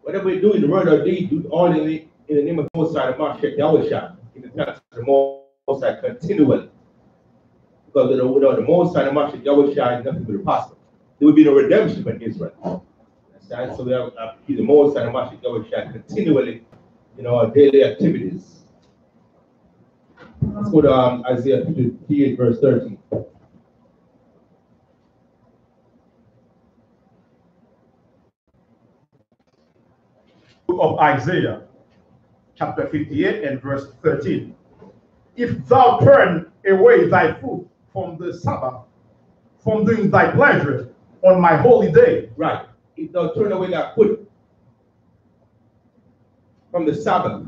Whatever we do in the word or deed, do all in the name of the Most High, the Mashiach Yahweh, in the presence of the Most High continually. Because without the Most High, the Mashiach Yahweh, nothing would be possible. There would be no redemption for Israel. Understand? So we have to keep the Most High, the Mashiach Yahweh, continually in our daily activities. Let's go to Isaiah 58, verse 13. Book of Isaiah, chapter 58 and verse 13. If thou turn away thy foot from the Sabbath, from doing thy pleasure on my holy day. Right. If thou turn away thy foot from the Sabbath,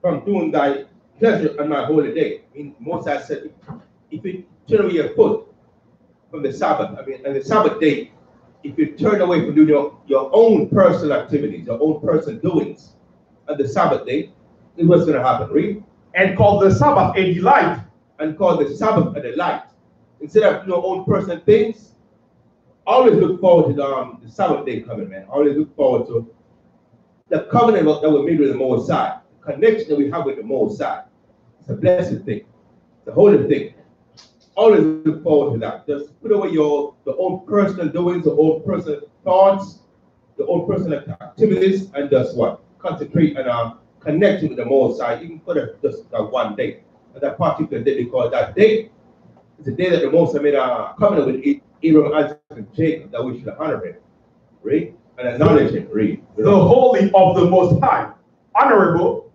from doing thy pleasure on my holy day. I mean, Moses said, if you turn away your foot from the Sabbath, I mean, on the Sabbath day, if you turn away from doing your own personal activities, your own personal doings on the Sabbath day, this is what's going to happen. Read. And call the Sabbath a delight. And call the Sabbath a delight. Instead of your own personal things, always look forward to the Sabbath day coming, man. Always look forward to the covenant that we made with the Most High, the connection that we have with the Most High. It's a blessed thing. It's a holy thing. Always look forward to that. Just put away your own personal doings, your own personal thoughts, your own personal activities, and just what? Concentrate on connecting with the Most High, even for just that one day. And that particular day, because that day is the day that the Most High made a covenant with Abraham, Isaac, and Jacob, that we should honor him. Read. And acknowledge him. Read. The holy of the Most High, honorable,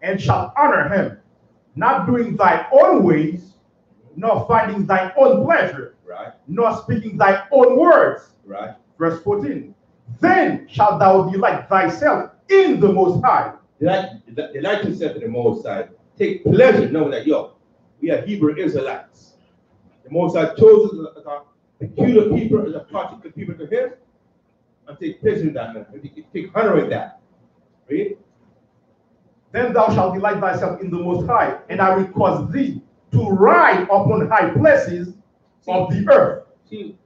and shall honor him, not doing thy own ways, nor finding thy own pleasure, right, nor speaking thy own words. Right. Verse 14. Then shalt thou delight thyself in the Most High. Delight yourself in the Most High. Take pleasure knowing that, we are Hebrew Israelites. The Most High chose us as a peculiar people, as a particular people to him, and take pleasure in that, man. Take honor in that. Read. Then thou shalt delight thyself in the Most High, and I will cause thee to ride upon high places of the earth. See,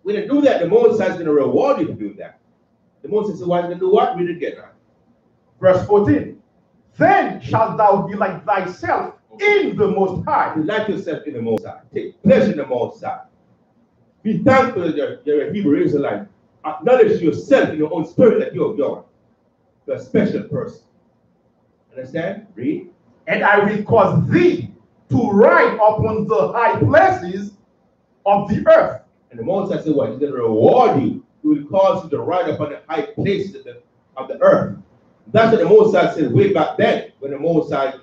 when you do that, the Most High is going to reward you to do that. The Most High says, why is going to do what? Read it again. Verse 14. Then shalt thou delight thyself in the Most High. Delight yourself in the Most High. Take pleasure in the Most High. Be thankful that you're a Hebrew Israelite. Acknowledge yourself in your own spirit that you're God. You're a special person. Understand? Read. And I will cause thee to ride upon the high places of the earth. And the Most High said, what? He's going to reward you. He will cause you to ride upon the high places of the earth. That's what the Most High said way back then, when the Most High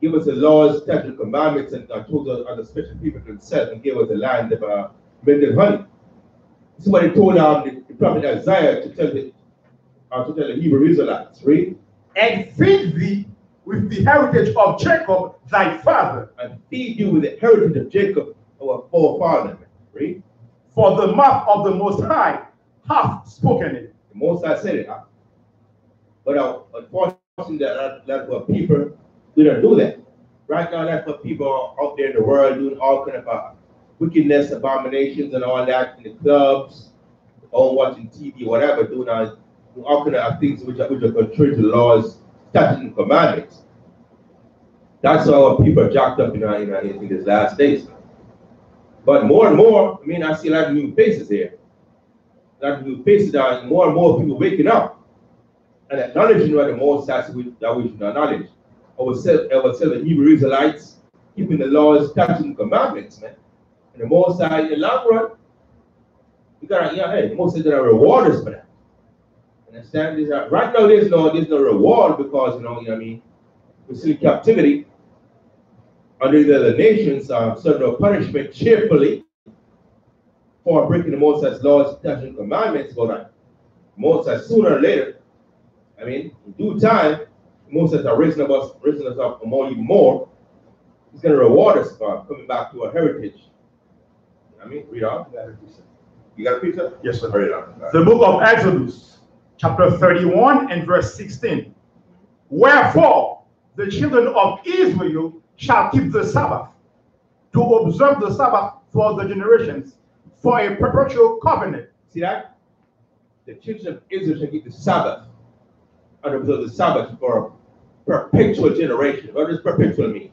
gave us the laws, statutes, commandments, and told us other special people to himself and gave us the land of milk and honey. This is what he told the prophet Isaiah to tell the Hebrew Israelites. Read. And feed thee with the heritage of Jacob thy father. And feed you with the heritage of Jacob, our forefather. Read. For the mouth of the Most High hath spoken it. The Most High said it. But unfortunately, that for people, we don't do that. Right now, that's what people are out there in the world doing all kind of wickedness, abominations, and all that in the clubs, or watching TV, whatever, doing all kind of things which are contrary to the laws, statutes, and commandments. That's how people are jacked up in these last days. But more and more, I mean, I see a lot of new faces here. A lot of new faces, and more people waking up and acknowledging what the Most High that we should acknowledge. Ourselves, the Hebrew Israelites, keeping the laws, statutes, and commandments, man. And the Most High, in the long run, you gotta, the Most High is gonna reward us for that. Understand? Right now, there's no reward because we're still in captivity under the other nations, serve no punishment cheerfully for breaking the Most High's laws, statutes, and commandments. But Most High, sooner or later, in due time, Most High are raising us up even more. He's going to reward us for coming back to our heritage. Read on. You got a pizza? Yes, sir. Read on. The book of Exodus, chapter 31 and verse 16. Wherefore the children of Israel shall keep the Sabbath, to observe the Sabbath for the generations, for a perpetual covenant. See that? the children of Israel shall keep the Sabbath, and observe the Sabbath for perpetual generation. What does perpetual mean?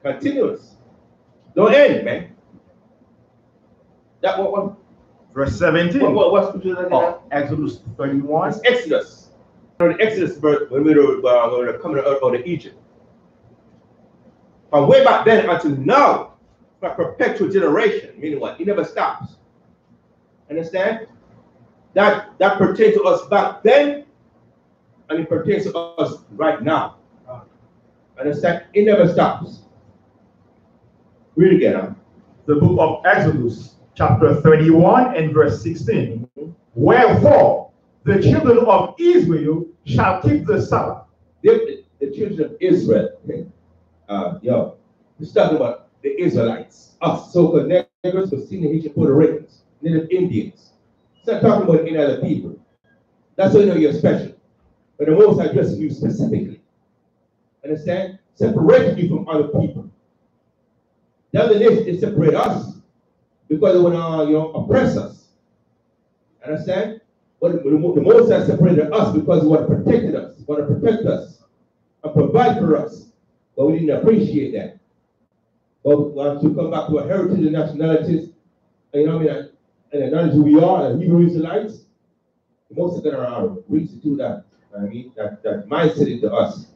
Continuous. No end, man. That what? Verse 17. What scripture is that? Exodus 31. It's Exodus. The Exodus verse when we were coming out of Egypt. From way back then until now, for perpetual generation, meaning what? It never stops. Understand? That pertains to us back then, and it pertains to us right now. Understand? It never stops. Read again. Huh? The book of Exodus, chapter 31 and verse 16. Wherefore the children of Israel shall keep the Sabbath. The children of Israel. It's talking about the Israelites, us, so-called Negroes, Brazilian, Haitian, Puerto Ricans, Native Indians. It's not talking about any other people. That's why you know you're special. But the Most High addresses you specifically. Understand? Separating you from other people. The other nation is separate us because they want to oppress us. Understand? But the Most High separated us because he want to protect us, and provide for us. But we didn't appreciate that. But once you come back to our heritage and nationalities, and acknowledge who we are, the Hebrew Israelites, the Most High going to reach to that. That mindset into us,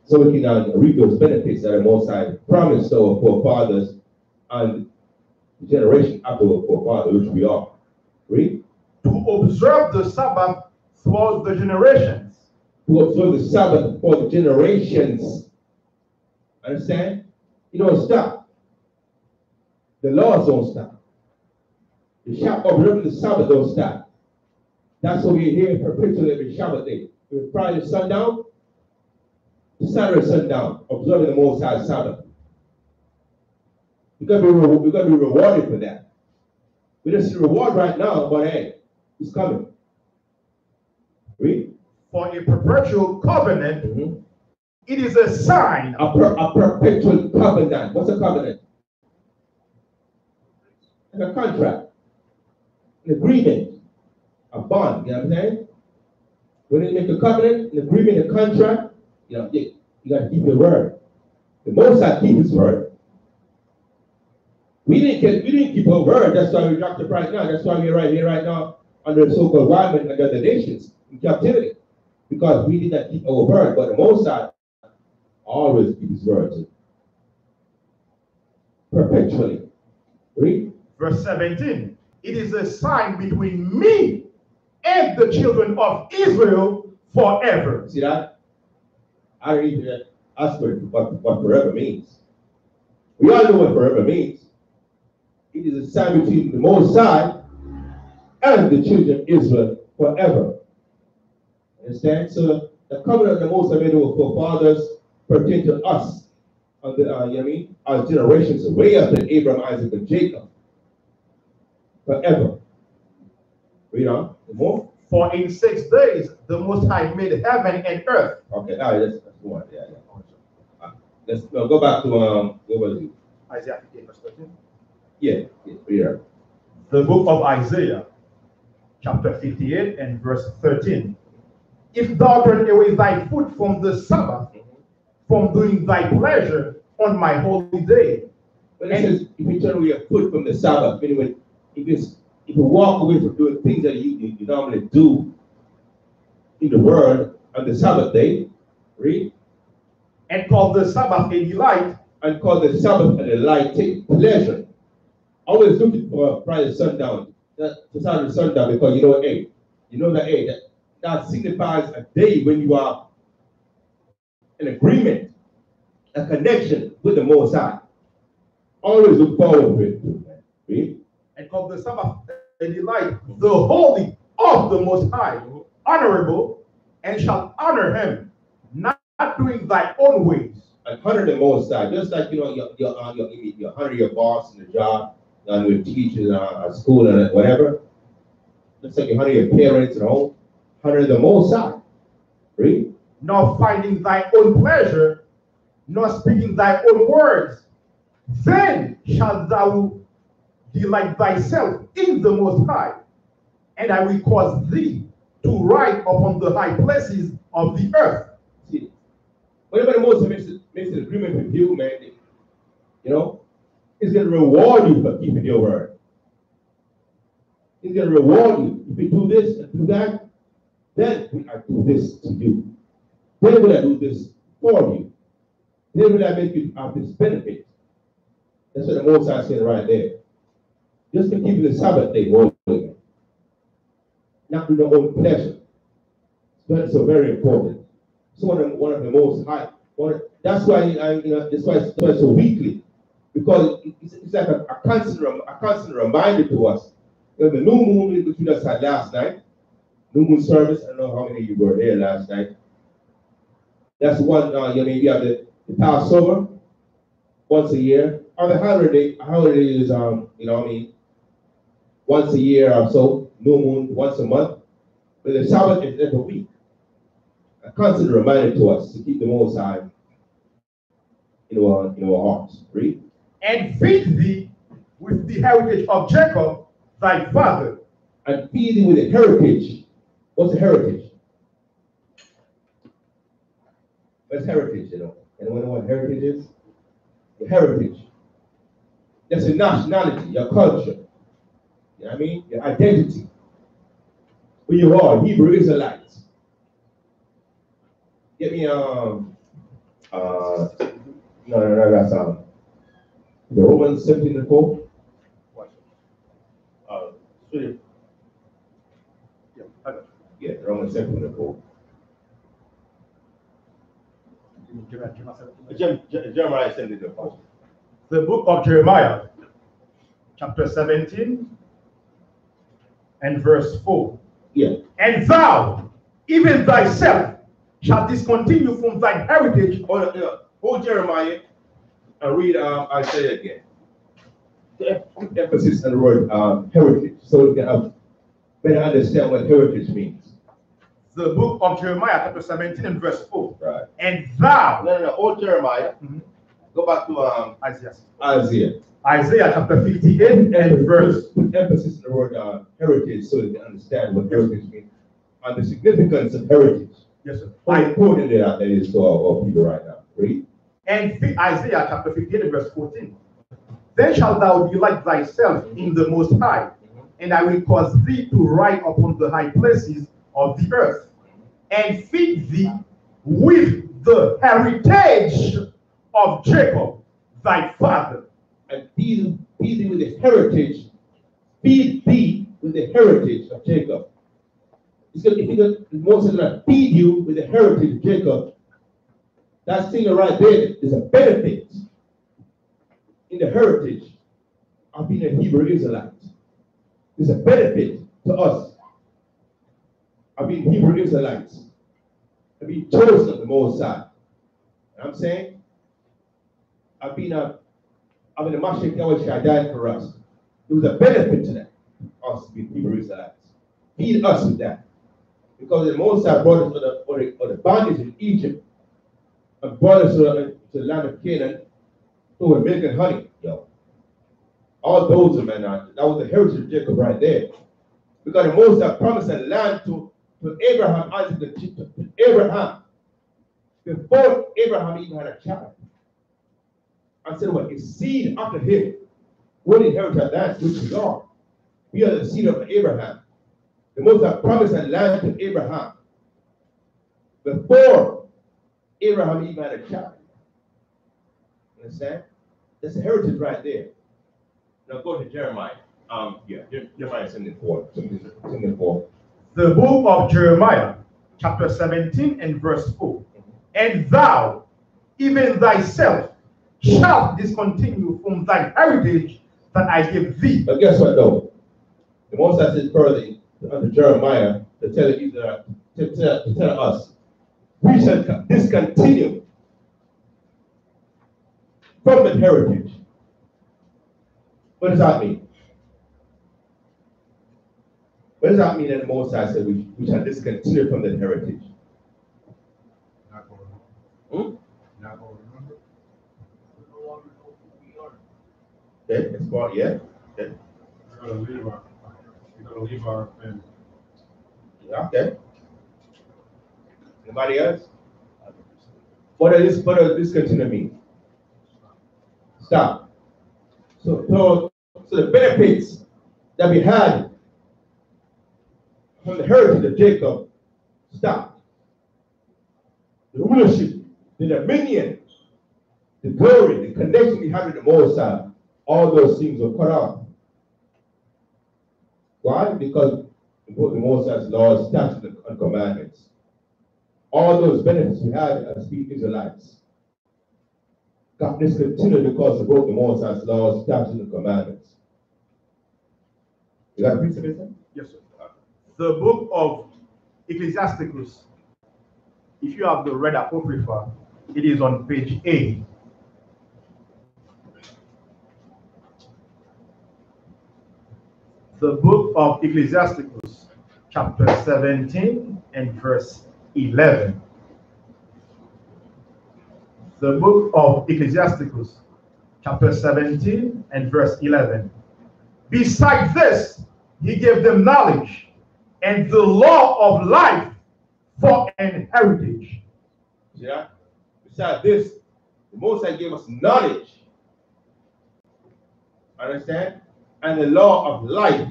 so we can reap those benefits that the Most High promised our forefathers and the generation after our forefathers, which we are. Read. To observe the Sabbath throughout the generations. To observe the Sabbath for the generations. Understand? You don't stop. The laws don't stop. The observing the Sabbath don't stop. That's what we're here perpetually every Shabbat day. From Friday sundown to Saturday sundown, observing the Most High Sabbath. We're going to be rewarded for that. We don't see the reward right now, but hey, it's coming. Read. For a perpetual covenant, it is a sign. A perpetual covenant. What's a covenant? Like a contract, an agreement, a bond. You know what I'm saying? When they make a covenant, an agreement, a contract, you got to keep your word. The Most High keep his word. We didn't keep our word. That's why we're locked up right now. That's why we're right here right now under the so-called Wyman and other nations in captivity. Because we did not keep our word. But the Most High always keep his word. Perpetually. Read. Verse 17. It is a sign between me and the children of Israel forever. See that? I don't even ask for what forever means. We all know what forever means. It is a sign between the Most High and the children of Israel forever. Understand? So the covenant of the Most High made with our forefathers pertain to us, our generations, way up to Abraham, Isaac, and Jacob. Forever. Read on. More. For in 6 days the Most High made heaven and earth. Okay, all right, let's go on. Yeah. Let's go back to what was it? Isaiah 58 verse 13. Yeah. The book of Isaiah, chapter 58 and verse 13. If thou turn away thy foot from the Sabbath, from doing thy pleasure on my holy day. But it says, if you turn away your foot from the Sabbath, meaning if you walk away from doing things that you normally do in the world on the Sabbath day, read. And call the Sabbath a delight. And call the Sabbath a delight, take pleasure. Always looking for Friday sundown, to Saturday sundown, because that signifies a day when you are in agreement, a connection with the Most High. Always look forward to it. Read. And call the Sabbath a delight, the holy of the Most High, honorable, and shall honor him, not doing thy own ways. And honor the Most High, just like you honor your boss in the job, and your teachers at school and whatever. Just like you honor your parents at home, honor the Most High. Read. Nor finding thy own pleasure, nor speaking thy own words, then shalt thou delight thyself in the Most High, and I will cause thee to ride upon the high places of the earth. See, whenever the Most High makes an agreement with you, man, you know, He's going to reward you for keeping your word. He's going to reward you. If you do this and do that, then will I do this to you. Then will I do this for you. Then will I make you have this benefit. That's what the Most High said right there. Just to keep the Sabbath day holy. Not with your own pleasure. That's so very important. It's one of the most high. That's why that's why it's so weekly. Because it's like a constant reminder to us. The new moon which we just had last night, new moon service. I don't know how many of you were here last night. That's one. You have the Passover once a year. Or the holiday is once a year or so. New moon once a month. But the Sabbath is every week. A constant reminder to us to keep the Most High in our hearts. Read. And feed thee with the heritage of Jacob, thy father. And feed thee with the heritage. What's the heritage? What's heritage, Anyone know what heritage is? The heritage. That's your nationality, your culture. You know what I mean? Your identity. Who you are, Hebrew Israelites. Get me no, that's the Romans 17:4. Yeah, Romans 17:4. Jeremiah 17:4. The book of Jeremiah, chapter 17 and verse 4. Yeah. And thou, even thyself, shalt discontinue from thy heritage. Hold Jeremiah and read Isaiah again. Put emphasis on the word heritage, so we can better understand what heritage means. The book of Jeremiah, chapter 17 and verse 4. Right. And thou. No. Hold Jeremiah. Mm-hmm. Go back to Isaiah. Isaiah chapter 58 and verse. Put emphasis on the word heritage, so we can understand what heritage means and the significance of heritage. Yes, sir. How important that is to our people right now. Read. And Isaiah chapter 58 and verse 14. Then shalt thou delight thyself in the Most High, and I will cause thee to ride upon the high places of the earth, and feed thee with the heritage of Jacob, thy father. And feed thee with the heritage. Feed thee with the heritage of Jacob. Moses is going to feed you with the heritage of Jacob. That thing right there is a benefit in the heritage of being a Hebrew Israelite. It's a benefit to us of being Hebrew Israelites and being chosen of the Most High. You know what I'm saying? I've been a Mashiach Yahweh died for us. There was a benefit to that, us being Hebrew Israelites. Feed us with that. Because the Most High brought us to the bondage in Egypt and brought us to the land of Canaan through milk and honey, All those men, that was the heritage of Jacob right there. Because the Most High promised a land to Abraham, Isaac, and Jacob. Abraham, before Abraham even had a child. I said, what? His seed after him will inherit that land, which we are. We are the seed of Abraham. The Most High promised a land to Abraham before Abraham even had a child. Understand? That's the heritage right there. Now go to Jeremiah. Jeremiah 17:4. The book of Jeremiah, chapter 17 and verse 4. And thou, even thyself, shalt discontinue from thy heritage that I give thee. But guess what though? The Most High says further under Jeremiah to tell us, we shall discontinue from the heritage. What does that mean? What does that mean that the Most High said we shall discontinue from the heritage? Not going to remember. Not going to remember. We no longer know who we are. Okay, that's part, yeah. Okay. And Yeah, okay. Anybody else? What does discontinue mean? Stop. So the benefits that we had from the heritage of Jacob stopped. The rulership, the dominion, the glory, the connection we had with the Most High, all those things were cut off. Why? Because we put the Most High's laws, statutes, and commandments. All those benefits we had as we Israelites got discontinued because we broke the Most High's laws, statutes, and commandments. You got a piece of it? Yes, sir. The book of Ecclesiasticus, if you have the red apocrypha, it is on page 8. The book of Ecclesiasticus, chapter 17 and verse 11. The book of Ecclesiasticus, chapter 17 and verse 11. Besides this, he gave them knowledge and the law of life for an heritage. Yeah. Besides this, the Most High gave us knowledge. Understand? And the law of life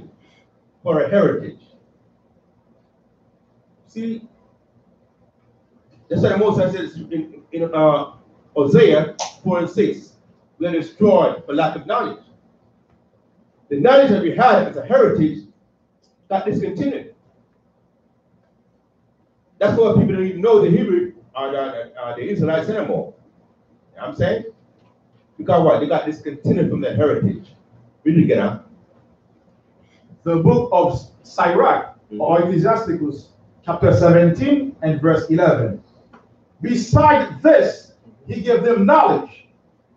for a heritage. See, that's what the Most High says in Hosea 4 and 6. We are destroyed for lack of knowledge. The knowledge that we had as a heritage got discontinued. That's why people don't even know the Hebrew or the Israelites anymore. You know what I'm saying? Because what? They got discontinued from their heritage. Read it again, huh? The book of Sirach, or Ecclesiasticus, chapter 17 and verse 11. Besides this, he gave them knowledge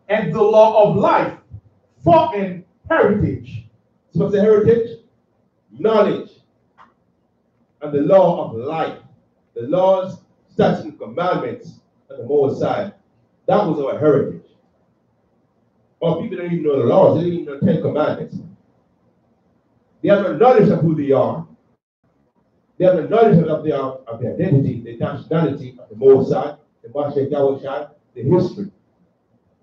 and the law of life for an heritage. So what's the heritage? Knowledge and the law of life. The laws, statutes, and commandments of the Most High. That was our heritage. Or people don't even know the laws, they don't even know the 10 Commandments. They have no knowledge of who they are. They have no knowledge of their identity, the nationality of the Most High, the Mashiach Yahweh, the history.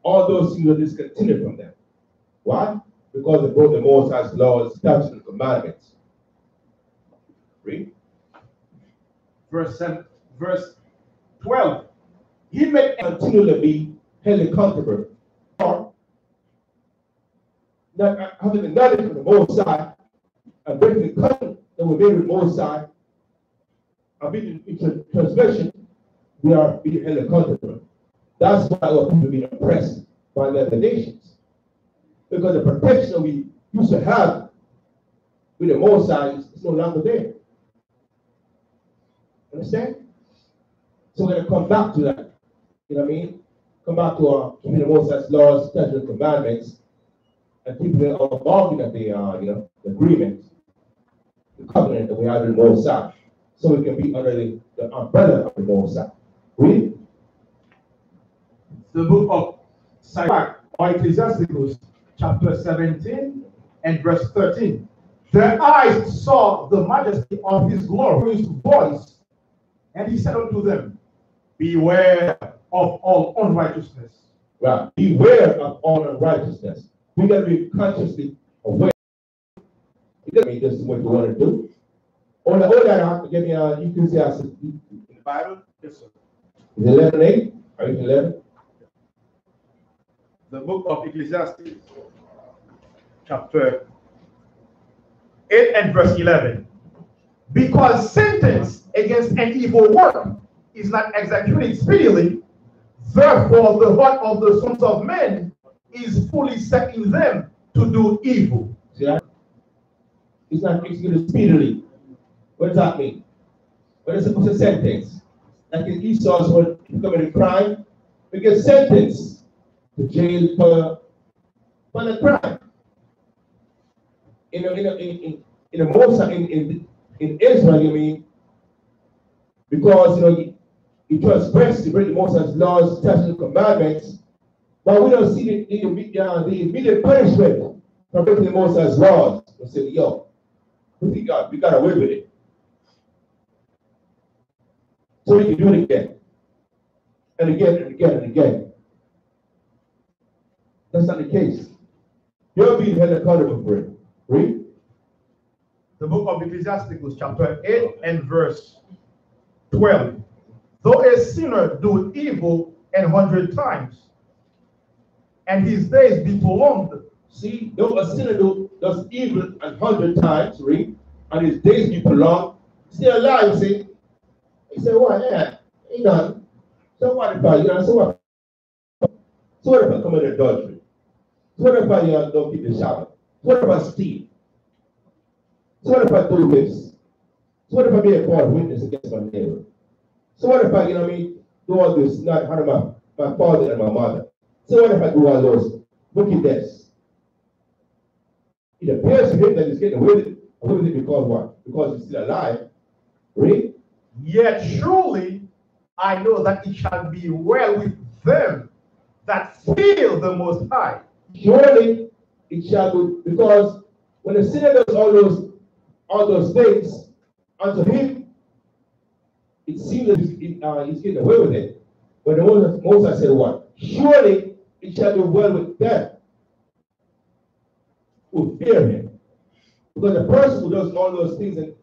All those things are discontinued from them. Why? Because they broke the Most High's laws, statutes, and commandments. Read. Verse 12. He may continually be held accountable for not having the knowledge of the Most High and breaking the covenant that we made with the Most High and being in transgression, we are being held accountable. That's why our people are being oppressed by the other nations. Because the protection we used to have with the Most High is no longer there. Understand? So we're going to come back to that. You know what I mean? Come back to our keeping the Most High's laws, statutes, and commandments, and keeping our bargain of the the agreement, the covenant that we have with the Most High, so we can be under the umbrella of the Most High. Read. The book of Sirach, or Ecclesiasticus, chapter 17 and verse 13. Their eyes saw the majesty of his glory, his voice, and he said unto them, beware of all unrighteousness. Right. Beware of all unrighteousness. We got to be consciously aware. It doesn't mean this is what you want to do. Hold that, give me Ecclesiastes in the Bible. Yes, sir. Is it 11:8? Are you 11? The book of Ecclesiastes, chapter 8 and verse 11. Because sentence against an evil work is not executed speedily, therefore the heart of the sons of men is fully set in them to do evil. See that? It's not executed speedily. What does that mean? What's a sentence? Like in Esau's when he committed a crime, we get sentenced to jail for the crime. In Israel, you mean, because he transgressed to break the Most High's laws, statutes, and commandments, but we don't see the immediate punishment from breaking the Most High's laws, and said, yo, we got away with it. So he can do it again. And again and again and again. That's not the case. You're being held accountable for it. Read. The book of Ecclesiasticus, chapter 8 and verse 12. Though a sinner do evil 100 times, and his days be prolonged. See, though a sinner does evil 100 times, read, and his days be prolonged, still alive, see? He said, what? Yeah, ain't done. So what if I, so what? So what if I commit adultery? So what if I don't keep the Sabbath? So what if I steal? So what if I do this? So what if I be a false witness against my neighbor? So what if I, do all this, not honor my father and my mother? So what if I do all those wickedness? It appears to him that he's getting away with it because what? Because he's still alive. Read. Yet surely I know that it shall be well with them that fear the Most High. Surely it shall be, because when the sinner does all those things unto him, it seems that he's getting away with it. But the Moses said what? Surely it shall be well with them who fear him. Because the person who does all those things and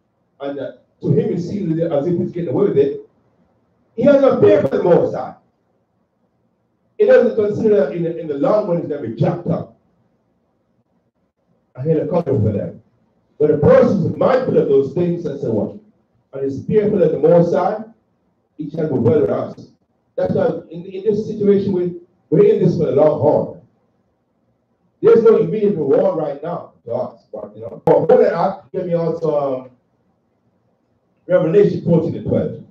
to him it seems as if he's getting away with it, he has no fear for the Most High. He doesn't consider that in the long run he's going to be jacked up. I had a comment for that. But a person who's mindful of those things and so on, and is fearful of the Most High, it shall be well with us. That's why in this situation we're in this for the long haul. There's no immediate reward right now to us, but For that, give me also Revelation 14 and 12.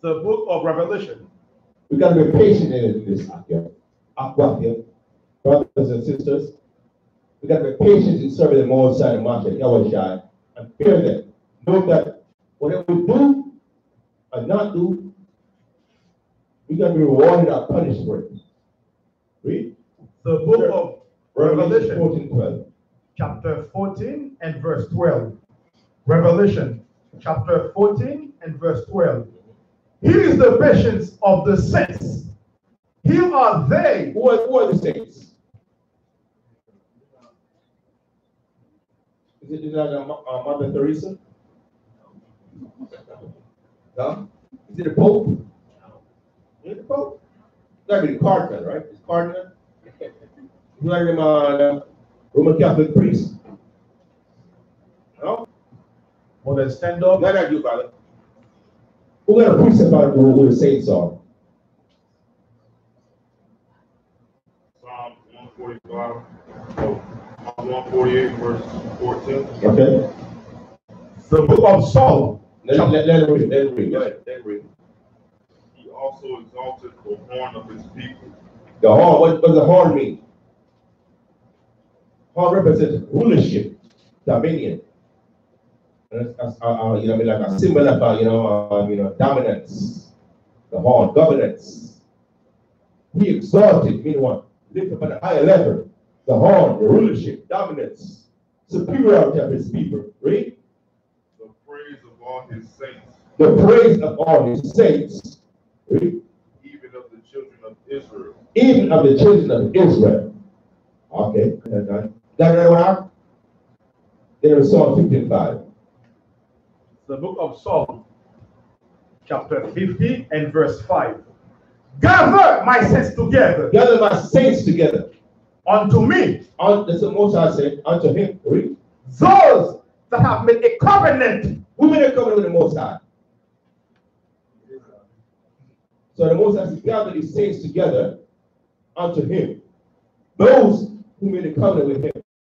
The book of Revelation. We got to be patient in this here. Brothers and sisters, we got to be patient in serving the Most High and Master Yahushua and fear them. Know that whatever we do and not do, we're going to be rewarded or punished for it. Read. The book of Revelation 14:12. Chapter 14 and verse 12. Revelation chapter 14 and verse 12. Here is the patience of the saints. Here are they. Who are the saints? Is that Mother Teresa? No? Is it the Pope? Is it the Pope? That would be the Cardinal, right? It's Cardinal. You like them Roman Catholic priest? No? Well, then stand up. Not that you, brother. Who got a precept about who the saints are? Psalm 145, 148, verse 14. Okay. The book of Psalm. Let him read. Let him read. Go ahead. Let him read. He also exalted the horn of his people. The horn, what does the horn mean? Horn represents rulership, dominion. And that's like a symbol of dominance. The horn, governance. He exalted, meaning what? Lift up at a higher level. The horn, the rulership, dominance, superiority of his people. Read. The praise of all his saints. The praise of all his saints. Read. Even of the children of Israel. Even of the children of Israel. Okay, got that one out? There is Psalm 55. The book of Psalm, chapter 50 and verse 5. Gather my saints together. Gather my saints together. Unto me. That's what Moses said. Unto him. Read. Those that have made a covenant. Who made a covenant with the Most High? So the Most High gathered his saints together unto him. Those who made a covenant with him.